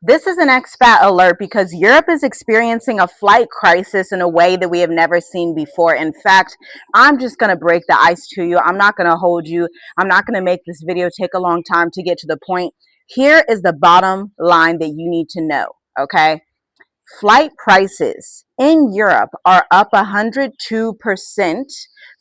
This is an expat alert because Europe is experiencing a flight crisis in a way that we have never seen before. In fact, I'm just going to break the ice to you. I'm not going to hold you. I'm not going to make this video take a long time to get to the point. Here is the bottom line that you need to know, okay? Flight prices in Europe are up 102%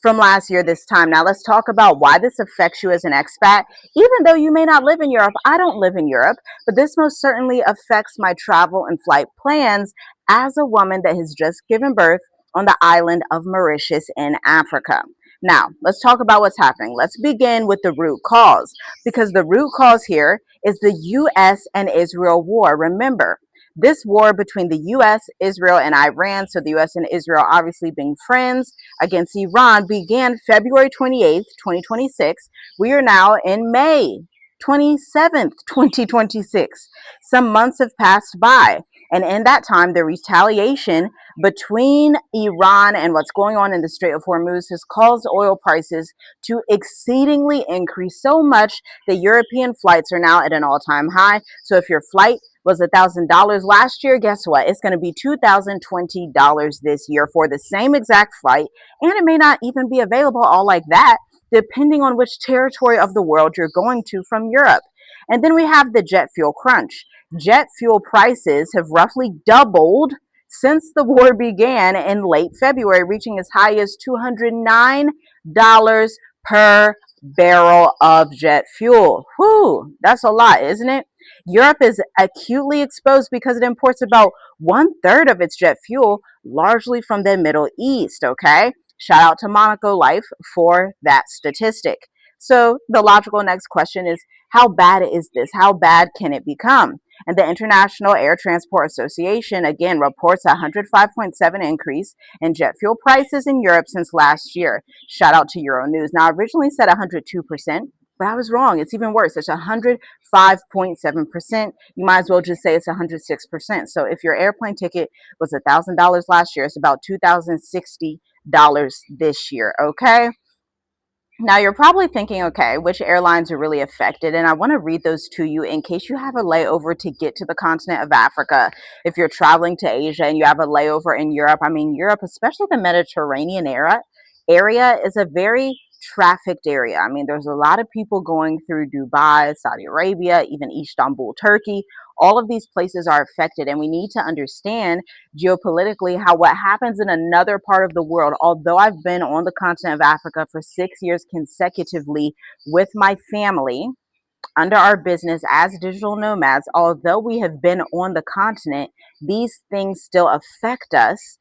from last year this time. Now let's talk about why this affects you as an expat. Even though you may not live in Europe, I don't live in Europe, but this most certainly affects my travel and flight plans as a woman that has just given birth on the island of Mauritius in Africa. Now, let's talk about what's happening. Let's begin with the root cause, because the root cause here is the US and Israel war. Remember, this war between the US, Israel, and Iran, so the US and Israel obviously being friends against Iran, began February 28th, 2026. We are now in May 27th, 2026. Some months have passed by. And in that time, the retaliation between Iran and what's going on in the Strait of Hormuz has caused oil prices to exceedingly increase so much that European flights are now at an all-time high. So if your flight was $1,000 last year, guess what? It's going to be $2,020 this year for the same exact flight. And it may not even be available all like that, depending on which territory of the world you're going to from Europe. And then we have the jet fuel crunch. Jet fuel prices have roughly doubled since the war began in late February, reaching as high as $209 per barrel of jet fuel. Whew, that's a lot, isn't it? Europe is acutely exposed because it imports about 1/3 of its jet fuel, largely from the Middle East, okay? Shout out to Monaco Life for that statistic. So the logical next question is, how bad is this? How bad can it become? And the International Air Transport Association again reports a 105.7 increase in jet fuel prices in Europe since last year. Shout out to Euronews. Now, I originally said 102%, but I was wrong. It's even worse. It's 105.7%. You might as well just say it's 106%. So if your airplane ticket was $1,000 last year, it's about $2,060 this year. Okay. Now you're probably thinking, okay, which airlines are really affected? And I want to read those to you in case you have a layover to get to the continent of Africa. If you're traveling to Asia and you have a layover in Europe, I mean, Europe, especially the Mediterranean area is a very trafficked area. I mean, there's a lot of people going through Dubai, Saudi Arabia, even Istanbul, Turkey. All of these places are affected, and we need to understand geopolitically how what happens in another part of the world. Although I've been on the continent of Africa for 6 years consecutively with my family under our business as digital nomads, although we have been on the continent, these things still affect us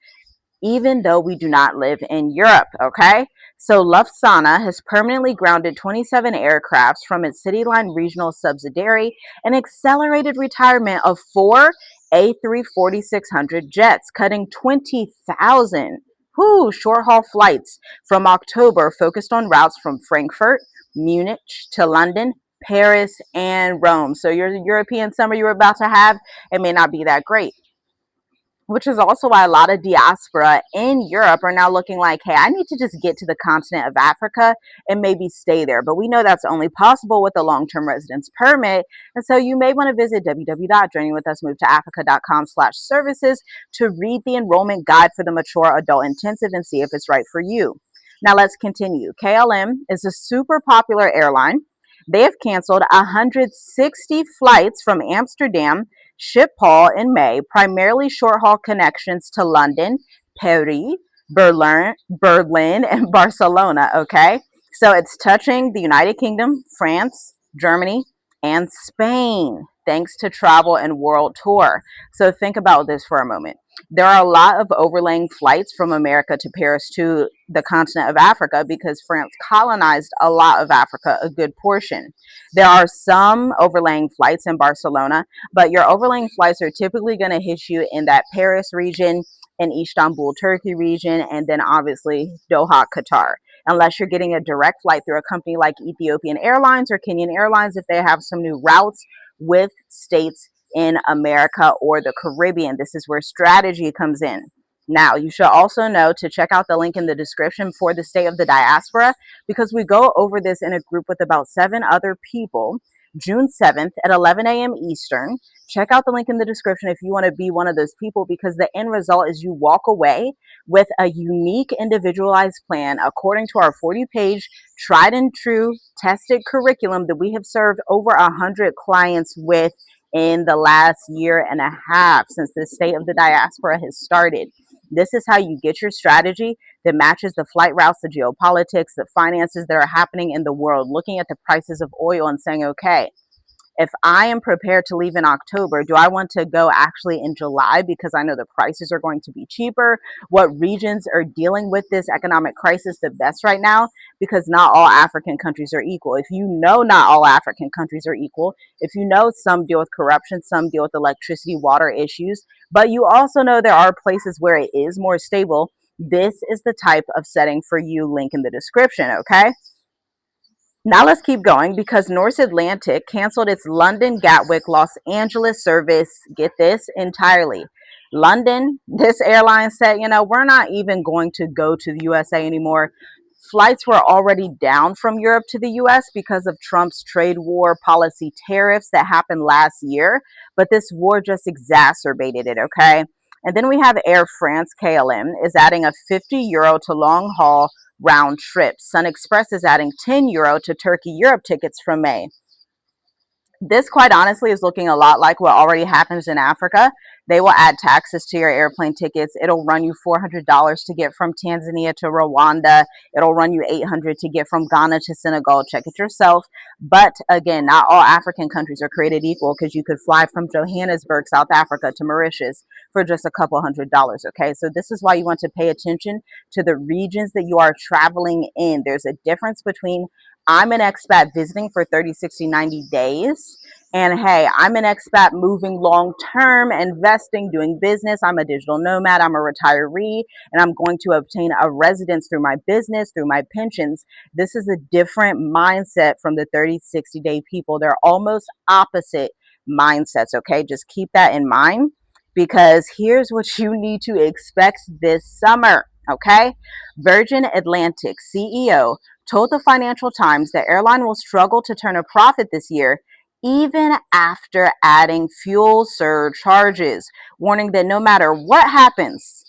even though we do not live in Europe, okay? So Lufthansa has permanently grounded 27 aircrafts from its CityLine regional subsidiary and accelerated retirement of 4 A340-600 jets, cutting 20,000 short-haul flights from October, focused on routes from Frankfurt, Munich to London, Paris, and Rome. So your European summer you're about to have, it may not be that great, which is also why a lot of diaspora in Europe are now looking like, hey, I need to just get to the continent of Africa and maybe stay there. But we know that's only possible with a long-term residence permit. And so you may want to visit www.journeywithusmovetoafrica.com/services to read the enrollment guide for the mature adult intensive and see if it's right for you. Now let's continue. KLM is a super popular airline. They have canceled 160 flights from Amsterdam Schiphol in May, primarily short-haul connections to London, Paris, Berlin, and Barcelona, okay? So it's touching the United Kingdom, France, Germany, and Spain, thanks to Travel and World Tour. So think about this for a moment. There are a lot of overlaying flights from America to Paris to the continent of Africa because France colonized a lot of Africa, a good portion. There are some overlaying flights in Barcelona, but your overlaying flights are typically going to hit you in that Paris region, in Istanbul, Turkey region, and then obviously Doha, Qatar. Unless you're getting a direct flight through a company like Ethiopian Airlines or Kenyan Airlines, if they have some new routes with states in America or the Caribbean. This is where strategy comes in. Now, you should also know to check out the link in the description for the state of the diaspora, because we go over this in a group with about 7 other people June 7th at 11 a.m. Eastern. Check out the link in the description if you want to be one of those people, because the end result is you walk away with a unique, individualized plan according to our 40-page, tried and true, tested curriculum that we have served over 100 clients with in the last year and a half since the state of the diaspora has started. This is how you get your strategy that matches the flight routes, the geopolitics, the finances that are happening in the world, looking at the prices of oil and saying, okay, if I am prepared to leave in October, do I want to go actually in July because I know the prices are going to be cheaper? What regions are dealing with this economic crisis the best right now? Because not all African countries are equal. If you know not all African countries are equal, if you know some deal with corruption, some deal with electricity, water issues, but you also know there are places where it is more stable, this is the type of setting for you. Link in the description, okay? Now let's keep going, because North Atlantic canceled its London, Gatwick, Los Angeles service. Get this, entirely. London, this airline said, we're not even going to go to the USA anymore. Flights were already down from Europe to the US because of Trump's trade war policy tariffs that happened last year. But this war just exacerbated it, okay? And then we have Air France, KLM, is adding a €50 to long haul round trip. Sun Express is adding €10 to Turkey Europe tickets from May. This, quite honestly, is looking a lot like what already happens in Africa. They will add taxes to your airplane tickets. It'll run you $400 to get from Tanzania to Rwanda. It'll run you $800 to get from Ghana to Senegal. Check it yourself. But again, not all African countries are created equal, because you could fly from Johannesburg, South Africa to Mauritius for just a couple $100s. Okay, so this is why you want to pay attention to the regions that you are traveling in. There's a difference between I'm an expat visiting for 30, 60, 90 days. And hey, I'm an expat moving long term, investing, doing business. I'm a digital nomad. I'm a retiree, and I'm going to obtain a residence through my business, through my pensions. This is a different mindset from the 30, 60-day people. They're almost opposite mindsets. Okay, just keep that in mind, because here's what you need to expect this summer. Okay, Virgin Atlantic CEO told the Financial Times that airline will struggle to turn a profit this year, even after adding fuel surcharges, warning that no matter what happens,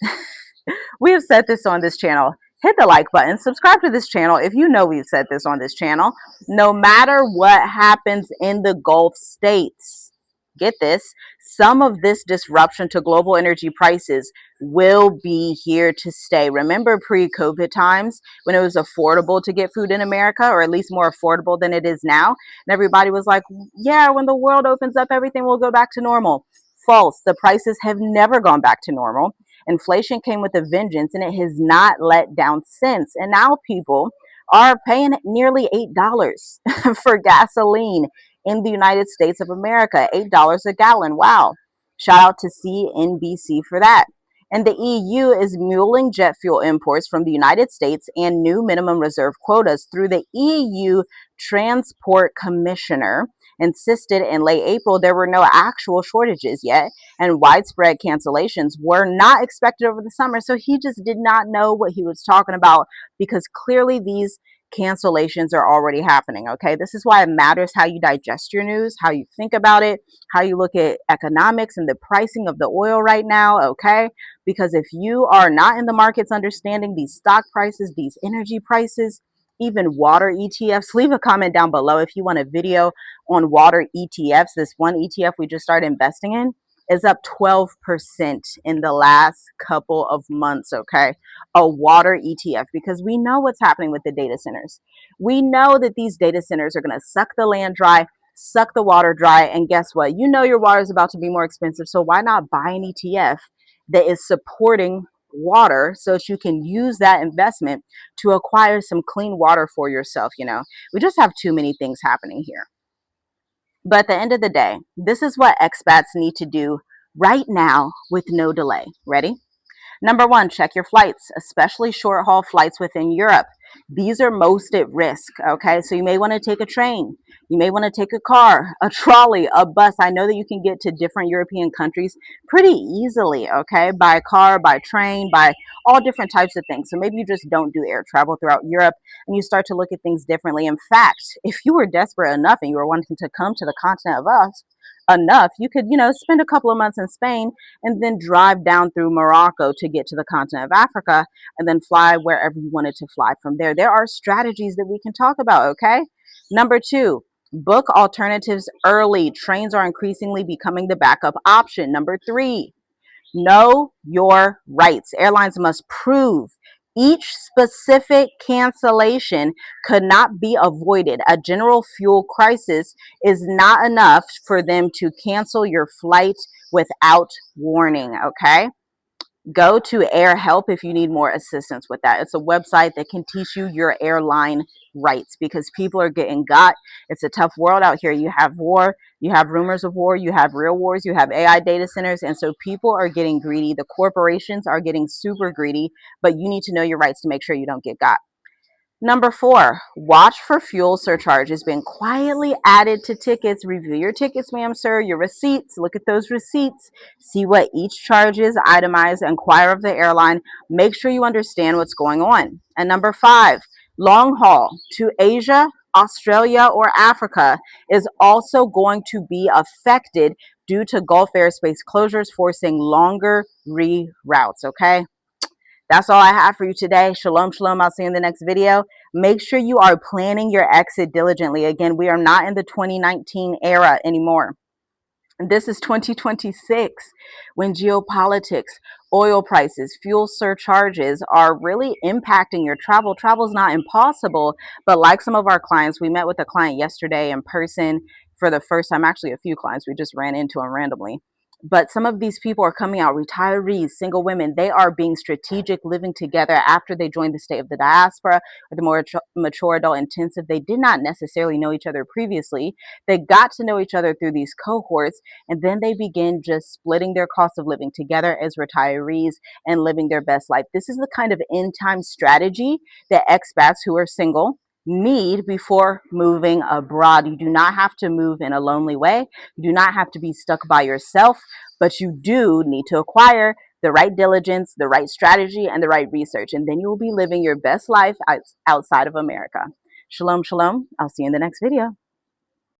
we have said this on this channel. Hit the like button, subscribe to this channel if you know we've said this on this channel. No matter what happens in the Gulf states, get this, some of this disruption to global energy prices will be here to stay. Remember pre-COVID times when it was affordable to get food in America, or at least more affordable than it is now? And everybody was like, yeah, when the world opens up, everything will go back to normal. False. The prices have never gone back to normal. Inflation came with a vengeance, and it has not let down since. And now people are paying nearly $8 for gasoline in the United States of America. $8 a gallon. Wow. Shout out to CNBC for that. And the EU is muling jet fuel imports from the United States and new minimum reserve quotas through the EU Transport Commissioner insisted in late April there were no actual shortages yet, and widespread cancellations were not expected over the summer. So he just did not know what he was talking about, because clearly these cancellations are already happening. Okay, this is why it matters how you digest your news, how you think about it, how you look at economics and the pricing of the oil right now. Okay, because if you are not in the markets understanding these stock prices, these energy prices, even water ETFs, leave a comment down below if you want a video on water ETFs. This one ETF we just started investing in is up 12% in the last couple of months. Okay, a water ETF, because we know what's happening with the data centers. We know that these data centers are going to suck the land dry, suck the water dry, and guess what? You know your water is about to be more expensive, so why not buy an ETF that is supporting water so that you can use that investment to acquire some clean water for yourself? We just have too many things happening here. But at the end of the day, this is what expats need to do right now with no delay. Ready? Number one, check your flights, especially short haul flights within Europe. These are most at risk. Okay, so you may want to take a train, you may want to take a car, a trolley, a bus. I know that you can get to different European countries pretty easily, okay, by car, by train, by all different types of things. So maybe you just don't do air travel throughout Europe and you start to look at things differently. In fact, if you were desperate enough and you were wanting to come to the continent of us enough, you could, spend a couple of months in Spain and then drive down through Morocco to get to the continent of Africa and then fly wherever you wanted to fly from there. There are strategies that we can talk about, okay? Number two, book alternatives early. Trains are increasingly becoming the backup option. Number three, know your rights. Airlines must prove each specific cancellation could not be avoided. A general fuel crisis is not enough for them to cancel your flight without warning, okay? Go to Air Help if you need more assistance with that. It's a website that can teach you your airline rights because people are getting got. It's a tough world out here. You have war, you have rumors of war, you have real wars, you have AI data centers. And so people are getting greedy. The corporations are getting super greedy, but you need to know your rights to make sure you don't get got. Number four, watch for fuel surcharges being quietly added to tickets. Review your tickets, ma'am, sir, your receipts. Look at those receipts. See what each charge is, itemize, inquire of the airline. Make sure you understand what's going on. And number five, long haul to Asia, Australia, or Africa is also going to be affected due to Gulf airspace closures, forcing longer reroutes, okay? That's all I have for you today. Shalom, shalom. I'll see you in the next video. Make sure you are planning your exit diligently. Again, we are not in the 2019 era anymore. This is 2026 when geopolitics, oil prices, fuel surcharges are really impacting your travel. Travel is not impossible, but like some of our clients, we met with a client yesterday in person for the first time, actually a few clients, we just ran into them randomly. But some of these people are coming out, retirees, single women, they are being strategic, living together after they joined the state of the diaspora or the more mature adult intensive. They did not necessarily know each other previously. They got to know each other through these cohorts, and then they begin just splitting their cost of living together as retirees and living their best life. This is the kind of end time strategy that expats who are single need before moving abroad. You do not have to move in a lonely way. You do not have to be stuck by yourself, but you do need to acquire the right diligence, the right strategy, and the right research. And then you will be living your best life outside of America. Shalom, shalom. I'll see you in the next video.